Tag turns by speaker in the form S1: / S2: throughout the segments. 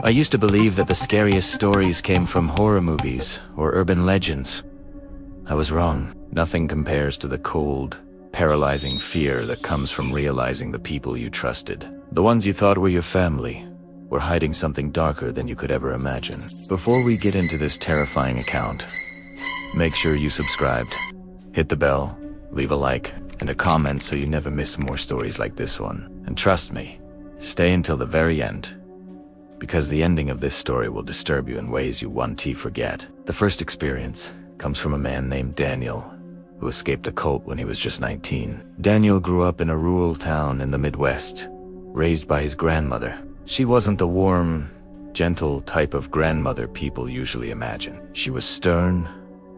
S1: I used to believe that the scariest stories came from horror movies or urban legends. I was wrong. Nothing compares to the cold, paralyzing fear that comes from realizing the people you trusted, the ones you thought were your family, were hiding something darker than you could ever imagine. Before we get into this terrifying account, make sure you subscribed, hit the bell, leave a like, and a comment so you never miss more stories like this one. And trust me, stay until the very end, because the ending of this story will disturb you in ways you won't forget. The first experience comes from a man named Daniel, who escaped a cult when he was just 19. Daniel grew up in a rural town in the Midwest, raised by his grandmother. She wasn't the warm, gentle type of grandmother people usually imagine. She was stern,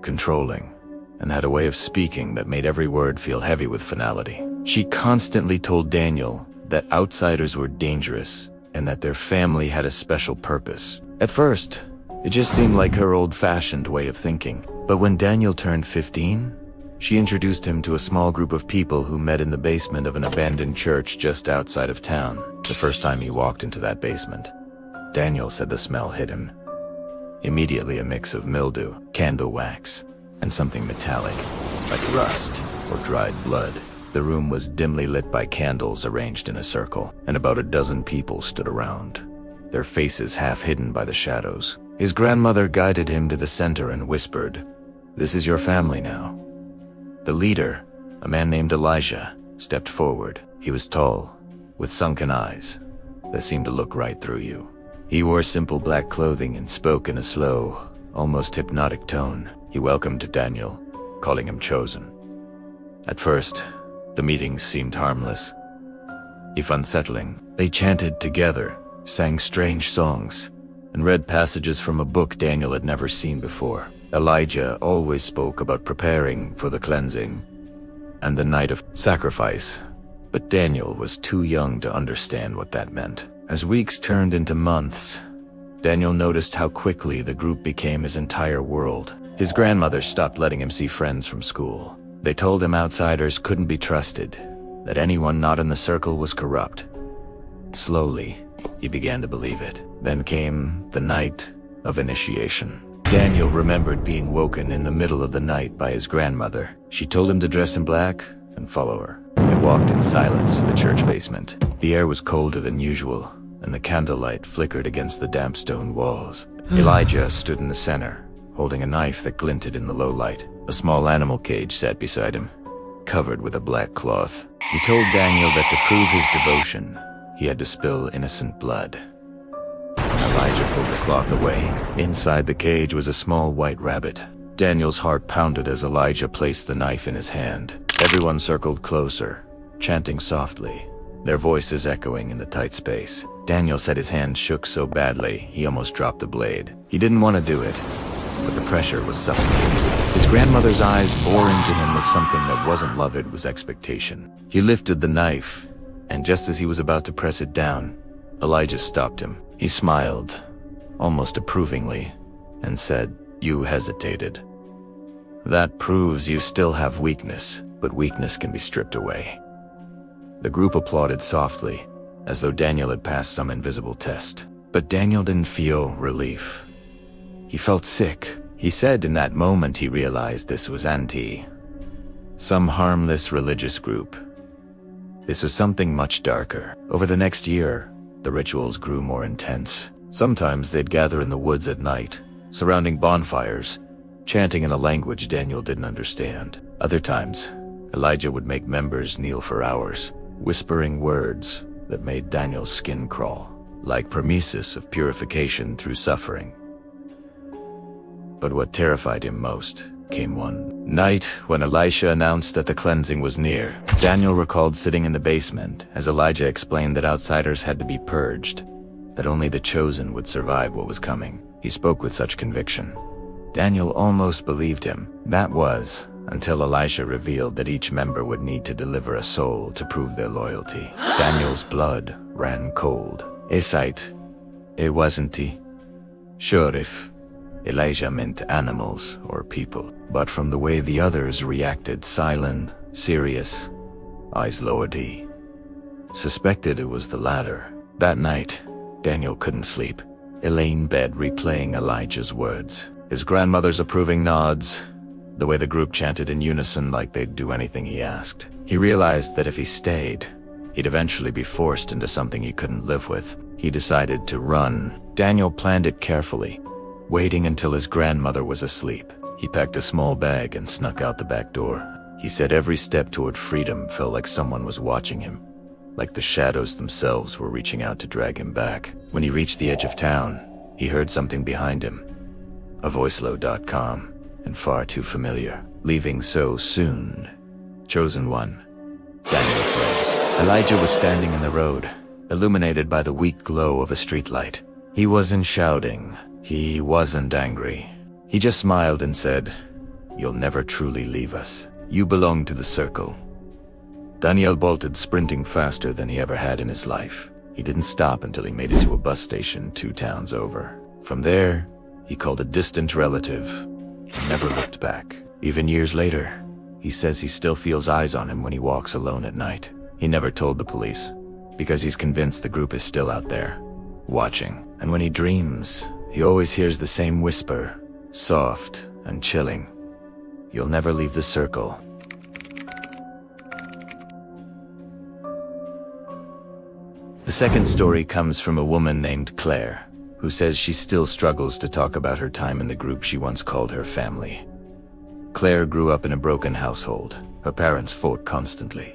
S1: controlling, and had a way of speaking that made every word feel heavy with finality. She constantly told Daniel that outsiders were dangerous and that their family had a special purpose. At first, it just seemed like her old-fashioned way of thinking. But when Daniel turned 15, she introduced him to a small group of people who met in the basement of an abandoned church just outside of town. The first time he walked into that basement, Daniel said the smell hit him. Immediately a mix of mildew, candle wax, and something metallic, like rust or dried blood. The room was dimly lit by candles arranged in a circle, and about a dozen people stood around, their faces half hidden by the shadows. His grandmother guided him to the center and whispered, "This is your family now." The leader, a man named Elijah, stepped forward. He was tall, with sunken eyes that seemed to look right through you. He wore simple black clothing and spoke in a slow, almost hypnotic tone. He welcomed Daniel, calling him chosen. At first, the meeting seemed harmless, if unsettling. They chanted together, sang strange songs, and read passages from a book Daniel had never seen before. Elijah always spoke about preparing for the cleansing and the night of sacrifice, but Daniel was too young to understand what that meant. As weeks turned into months, Daniel noticed how quickly the group became his entire world. His grandmother stopped letting him see friends from school. They told him outsiders couldn't be trusted, that anyone not in the circle was corrupt. Slowly, he began to believe it. Then came the night of initiation. Daniel remembered being woken in the middle of the night by his grandmother. She told him to dress in black and follow her. They walked in silence to the church basement. The air was colder than usual, and the candlelight flickered against the damp stone walls. Elijah stood in the center, holding a knife that glinted in the low light. A small animal cage sat beside him, covered with a black cloth. He told Daniel that to prove his devotion, he had to spill innocent blood. Elijah pulled the cloth away. Inside the cage was a small white rabbit. Daniel's heart pounded as Elijah placed the knife in his hand. Everyone circled closer, chanting softly, their voices echoing in the tight space. Daniel said his hand shook so badly, he almost dropped the blade. He didn't want to do it, but the pressure was suffocating. His grandmother's eyes bore into him with something that wasn't love, it was expectation. He lifted the knife, and just as he was about to press it down, Elijah stopped him. He smiled, almost approvingly, and said, "You hesitated. That proves you still have weakness, but weakness can be stripped away." The group applauded softly, as though Daniel had passed some invisible test. But Daniel didn't feel relief. He felt sick. He said in that moment he realized this was some harmless religious group. This was something much darker. Over the next year, the rituals grew more intense. Sometimes they'd gather in the woods at night, surrounding bonfires, chanting in a language Daniel didn't understand. Other times, Elijah would make members kneel for hours, whispering words that made Daniel's skin crawl, like promises of purification through suffering. But what terrified him most came one night when Elisha announced that the cleansing was near. Daniel recalled sitting in the basement as Elijah explained that outsiders had to be purged, that only the chosen would survive what was coming. He spoke with such conviction. Daniel almost believed him. That was until Elisha revealed that each member would need to deliver a soul to prove their loyalty. Daniel's blood ran cold. It wasn't sure if Elijah meant animals or people, but from the way the others reacted, silent, serious, eyes lowered, he suspected it was the latter. That night, Daniel couldn't sleep. Elaine bed replaying Elijah's words. His grandmother's approving nods, the way the group chanted in unison like they'd do anything he asked. He realized that if he stayed, he'd eventually be forced into something he couldn't live with. He decided to run. Daniel planned it carefully, waiting until his grandmother was asleep. He packed a small bag and snuck out the back door. He said every step toward freedom felt like someone was watching him, like the shadows themselves were reaching out to drag him back. When he reached the edge of town, he heard something behind him. A voice low, calm, and far too familiar. Leaving so soon. Chosen one. Daniel froze. Elijah was standing in the road, illuminated by the weak glow of a streetlight. He wasn't shouting. He wasn't angry. He just smiled and said, "You'll never truly leave us. You belong to the circle." Daniel bolted, sprinting faster than he ever had in his life. He didn't stop until he made it to a bus station 2 towns over. From there, he called a distant relative and never looked back. Even years later, he says he still feels eyes on him when he walks alone at night. He never told the police, because he's convinced the group is still out there, watching. And when he dreams, he always hears the same whisper, soft and chilling. "You'll never leave the circle." The second story comes from a woman named Claire, who says she still struggles to talk about her time in the group she once called her family. Claire grew up in a broken household. Her parents fought constantly.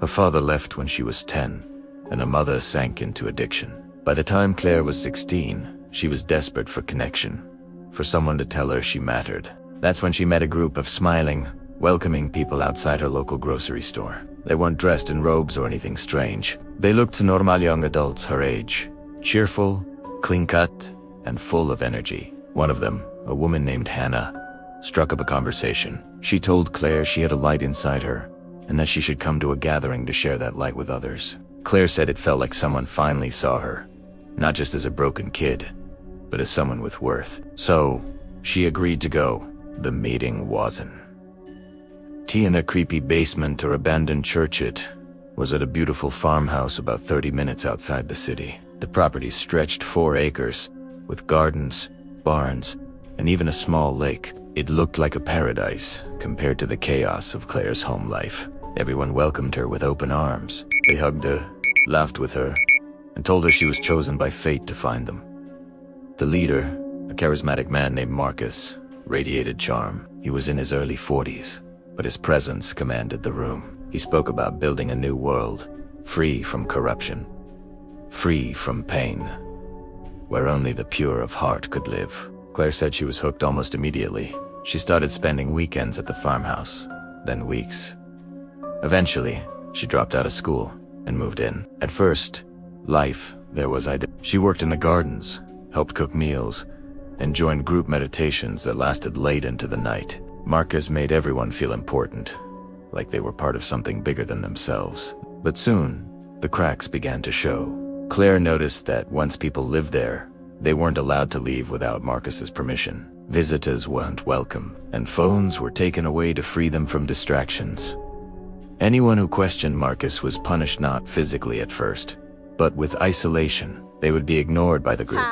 S1: Her father left when she was 10, and her mother sank into addiction. By the time Claire was 16, she was desperate for connection, for someone to tell her she mattered. That's when she met a group of smiling, welcoming people outside her local grocery store. They weren't dressed in robes or anything strange. They looked normal young adults her age, cheerful, clean-cut, and full of energy. One of them, a woman named Hannah, struck up a conversation. She told Claire she had a light inside her, and that she should come to a gathering to share that light with others. Claire said it felt like someone finally saw her, not just as a broken kid, but as someone with worth. So, she agreed to go. The meeting wasn't tea in a creepy basement or abandoned church. It was at a beautiful farmhouse about 30 minutes outside the city. The property stretched 4 acres, with gardens, barns, and even a small lake. It looked like a paradise compared to the chaos of Claire's home life. Everyone welcomed her with open arms. They hugged her, laughed with her, and told her she was chosen by fate to find them. The leader, a charismatic man named Marcus, radiated charm. He was in his early 40s, but his presence commanded the room. He spoke about building a new world, free from corruption, free from pain, where only the pure of heart could live. Claire said she was hooked almost immediately. She started spending weekends at the farmhouse, then weeks. Eventually, she dropped out of school and moved in. At first, life there was ideal. She worked in the gardens, helped cook meals, and joined group meditations that lasted late into the night. Marcus made everyone feel important, like they were part of something bigger than themselves. But soon, the cracks began to show. Claire noticed that once people lived there, they weren't allowed to leave without Marcus's permission. Visitors weren't welcome, and phones were taken away to free them from distractions. Anyone who questioned Marcus was punished not physically at first, but with isolation. They would be ignored by the group,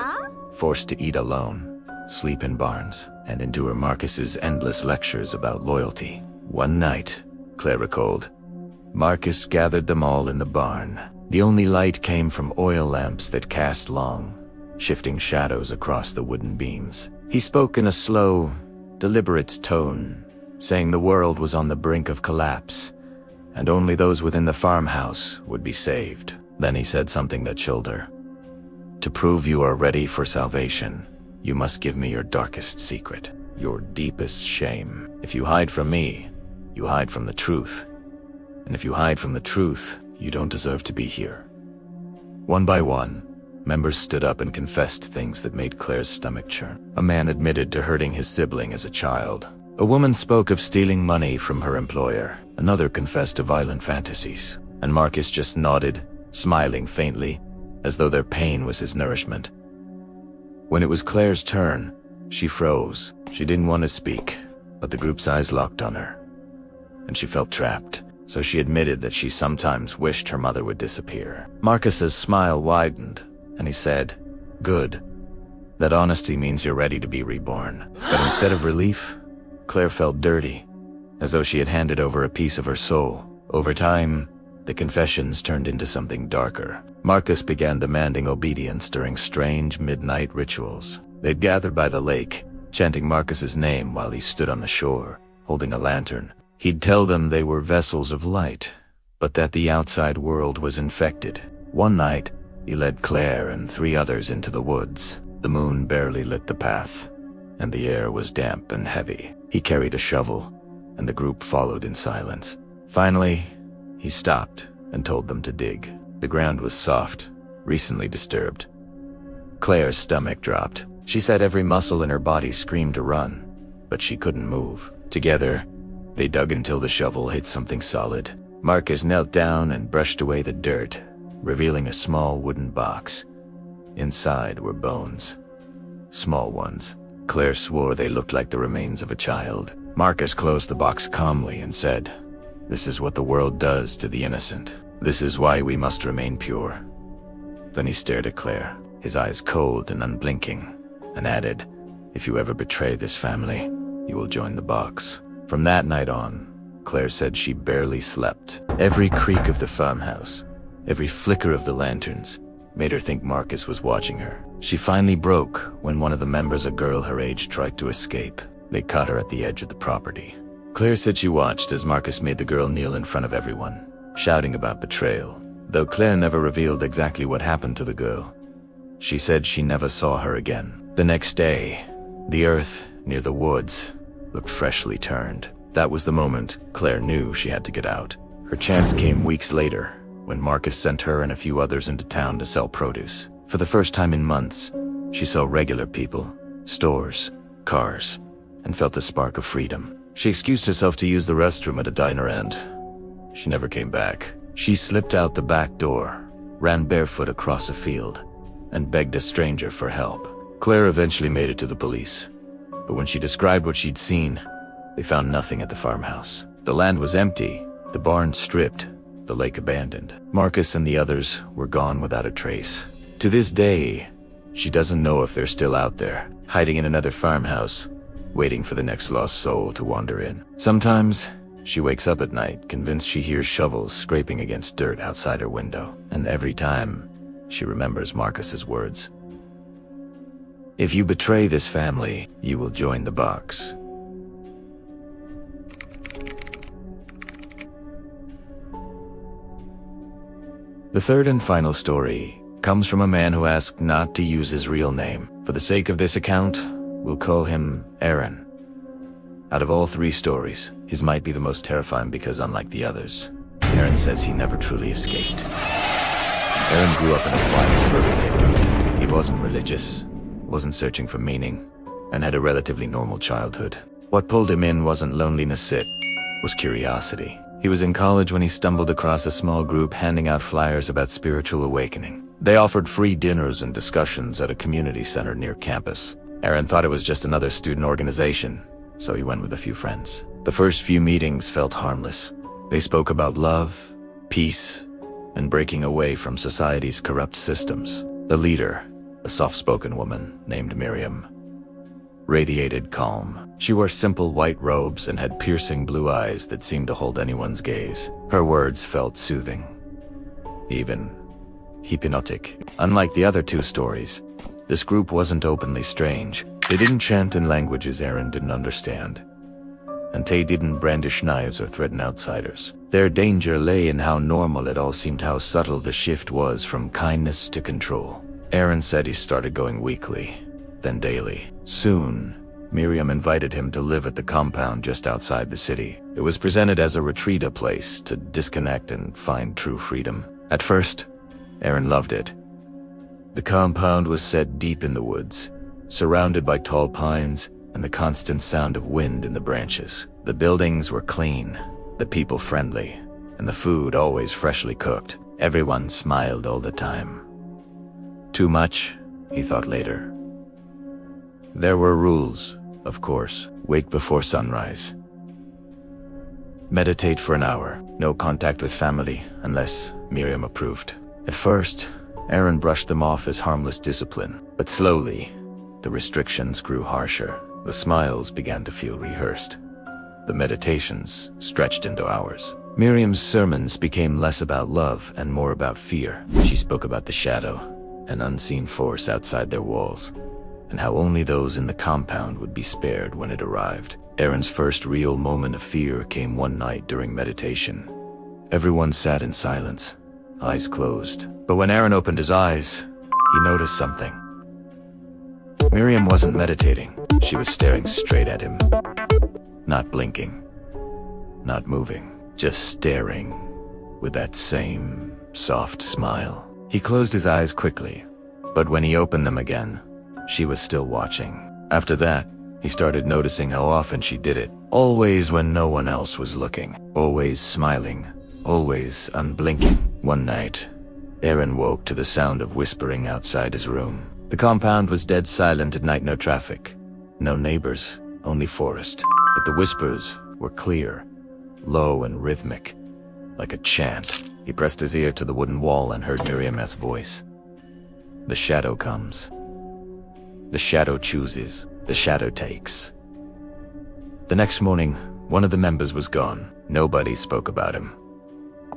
S1: forced to eat alone, sleep in barns, and endure Marcus's endless lectures about loyalty. One night, Claire recalled, Marcus gathered them all in the barn. The only light came from oil lamps that cast long, shifting shadows across the wooden beams. He spoke in a slow, deliberate tone, saying the world was on the brink of collapse, and only those within the farmhouse would be saved. Then he said something that chilled her. "To prove you are ready for salvation, you must give me your darkest secret, your deepest shame. If you hide from me, you hide from the truth. And if you hide from the truth, you don't deserve to be here." One by one, members stood up and confessed things that made Claire's stomach churn. A man admitted to hurting his sibling as a child. A woman spoke of stealing money from her employer. Another confessed to violent fantasies. And Marcus just nodded, smiling faintly, as though their pain was his nourishment. When it was Claire's turn, she froze. She didn't want to speak, but the group's eyes locked on her, and she felt trapped. So she admitted that she sometimes wished her mother would disappear. Marcus's smile widened, and he said, "Good. That honesty means you're ready to be reborn. But instead of relief, Claire felt dirty, as though she had handed over a piece of her soul. Over time, the confessions turned into something darker. Marcus began demanding obedience during strange midnight rituals. They'd gathered by the lake, chanting Marcus's name while he stood on the shore, holding a lantern. He'd tell them they were vessels of light, but that the outside world was infected. One night, he led Claire and 3 others into the woods. The moon barely lit the path, and the air was damp and heavy. He carried a shovel, and the group followed in silence. Finally, he stopped and told them to dig. The ground was soft, recently disturbed. Claire's stomach dropped. She said every muscle in her body screamed to run, but she couldn't move. Together, they dug until the shovel hit something solid. Marcus knelt down and brushed away the dirt, revealing a small wooden box. Inside were bones. Small ones. Claire swore they looked like the remains of a child. Marcus closed the box calmly and said, "This is what the world does to the innocent. This is why we must remain pure." Then he stared at Claire, his eyes cold and unblinking, and added, "If you ever betray this family, you will join the box." From that night on, Claire said she barely slept. Every creak of the farmhouse, every flicker of the lanterns, made her think Marcus was watching her. She finally broke when one of the members, a girl her age, tried to escape. They caught her at the edge of the property. Claire said she watched as Marcus made the girl kneel in front of everyone, shouting about betrayal. Though Claire never revealed exactly what happened to the girl, she said she never saw her again. The next day, the earth near the woods looked freshly turned. That was the moment Claire knew she had to get out. Her chance came weeks later, when Marcus sent her and a few others into town to sell produce. For the first time in months, she saw regular people, stores, cars, and felt a spark of freedom. She excused herself to use the restroom at a diner and she never came back. She slipped out the back door, ran barefoot across a field, and begged a stranger for help. Claire eventually made it to the police, but when she described what she'd seen, they found nothing at the farmhouse. The land was empty, the barn stripped, the lake abandoned. Marcus and the others were gone without a trace. To this day, she doesn't know if they're still out there, hiding in another farmhouse, waiting for the next lost soul to wander in. Sometimes, she wakes up at night, convinced she hears shovels scraping against dirt outside her window. And every time, she remembers Marcus's words. "If you betray this family, you will join the box." The third and final story comes from a man who asked not to use his real name. For the sake of this account, we'll call him Aaron. Out of all 3 stories, his might be the most terrifying because, unlike the others, Aaron says he never truly escaped. Aaron grew up in a quiet suburban neighborhood. He wasn't religious, wasn't searching for meaning, and had a relatively normal childhood. What pulled him in wasn't loneliness, it was curiosity. He was in college when he stumbled across a small group handing out flyers about spiritual awakening. They offered free dinners and discussions at a community center near campus. Aaron thought it was just another student organization, so he went with a few friends. The first few meetings felt harmless. They spoke about love, peace, and breaking away from society's corrupt systems. The leader, a soft-spoken woman named Miriam, radiated calm. She wore simple white robes and had piercing blue eyes that seemed to hold anyone's gaze. Her words felt soothing, even hypnotic. Unlike the other 2 stories, this group wasn't openly strange. They didn't chant in languages Aaron didn't understand, and they didn't brandish knives or threaten outsiders. Their danger lay in how normal it all seemed, how subtle the shift was from kindness to control. Aaron said he started going weekly, then daily. Soon, Miriam invited him to live at the compound just outside the city. It was presented as a retreat, a place to disconnect and find true freedom. At first, Aaron loved it. The compound was set deep in the woods, surrounded by tall pines and the constant sound of wind in the branches. The buildings were clean, the people friendly, and the food always freshly cooked. Everyone smiled all the time. Too much, he thought later. There were rules, of course. Wake before sunrise. Meditate for an hour. No contact with family unless Miriam approved. At first, Aaron brushed them off as harmless discipline, but slowly, The restrictions grew harsher. The smiles began to feel rehearsed. The meditations stretched into hours. Miriam's sermons became less about love and more about fear. She spoke about the shadow, an unseen force outside their walls, and how only those in the compound would be spared when it arrived. Aaron's first real moment of fear came one night during meditation. Everyone sat in silence, eyes closed. But when Aaron opened his eyes, he noticed something. Miriam wasn't meditating. She was staring straight at him. Not blinking, not moving, just staring with that same soft smile. He closed his eyes quickly, but when he opened them again, she was still watching. After that, he started noticing how often she did it. Always when no one else was looking. Always smiling. Always unblinking. One night, Aaron woke to the sound of whispering outside his room. The compound was dead silent at night, no traffic. No neighbors, only forest. But the whispers were clear, low and rhythmic, like a chant. He pressed his ear to the wooden wall and heard Miriam's voice. The shadow comes. The shadow chooses. The shadow takes. The next morning, one of the members was gone. Nobody spoke about him.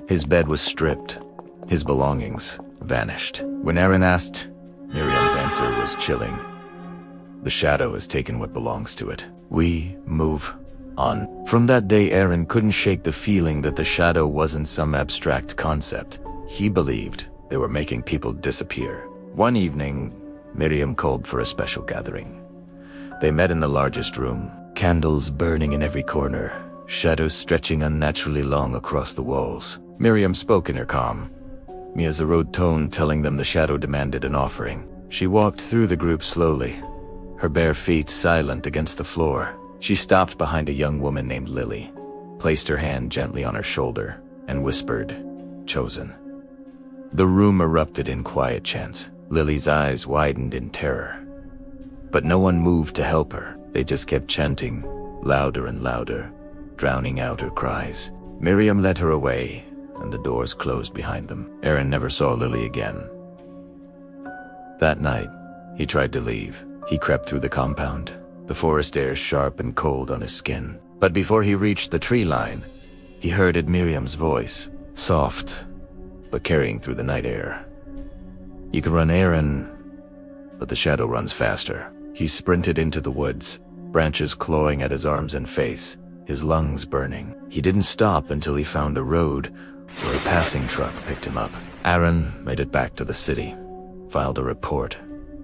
S1: His bed was stripped. His belongings vanished. When Aaron asked, Miriam's answer was chilling. The shadow has taken what belongs to it. We move on. From that day, Aaron couldn't shake the feeling that the shadow wasn't some abstract concept. He believed they were making people disappear. One evening, Miriam called for a special gathering. They met in the largest room, candles burning in every corner, shadows stretching unnaturally long across the walls. Miriam spoke in her calm, Miyazurode tone telling them the shadow demanded an offering. She walked through the group slowly, her bare feet silent against the floor. She stopped behind a young woman named Lily, placed her hand gently on her shoulder, and whispered, "Chosen." The room erupted in quiet chants. Lily's eyes widened in terror. But no one moved to help her. They just kept chanting, louder and louder, drowning out her cries. Miriam led her away, and the doors closed behind them. Aaron never saw Lily again. That night, he tried to leave. He crept through the compound, the forest air sharp and cold on his skin. But before he reached the tree line, he heard Miriam's voice, soft, but carrying through the night air. "You can run, Aaron, but the shadow runs faster." He sprinted into the woods, branches clawing at his arms and face, his lungs burning. He didn't stop until he found a road where a passing truck picked him up. Aaron made it back to the city, filed a report,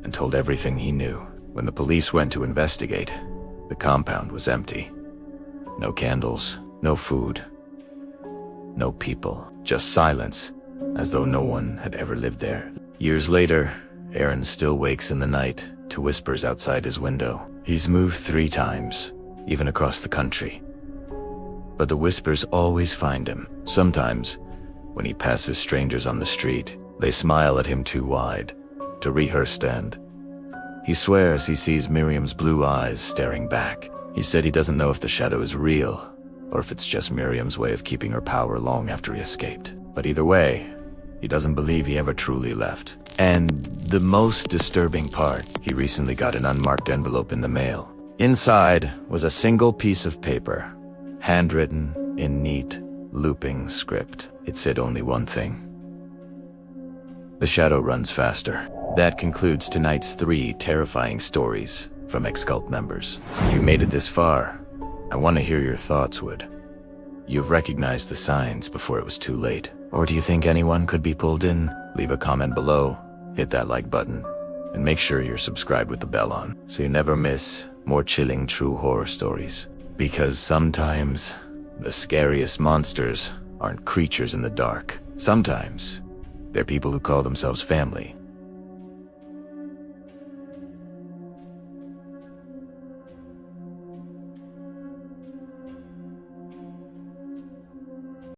S1: and told everything he knew. When the police went to investigate, the compound was empty. No candles, no food, no people, just silence, as though no one had ever lived there. Years later, Aaron still wakes in the night to whispers outside his window. He's moved 3 times, even across the country. But the whispers always find him. Sometimes, when he passes strangers on the street, they smile at him too wide to rehearse and he swears he sees Miriam's blue eyes staring back. He said he doesn't know if the shadow is real, or if it's just Miriam's way of keeping her power long after he escaped. But either way, he doesn't believe he ever truly left. And the most disturbing part, he recently got an unmarked envelope in the mail. Inside was a single piece of paper, handwritten in neat, looping script. It said only one thing: "The shadow runs faster." That concludes tonight's 3 terrifying stories from X-Cult members. If you made it this far, I want to hear your thoughts, Wood. You've recognized the signs before it was too late. Or do you think anyone could be pulled in? Leave a comment below, hit that like button, and make sure you're subscribed with the bell on, so you never miss more chilling true horror stories. Because sometimes, the scariest monsters aren't creatures in the dark. Sometimes, they're people who call themselves family.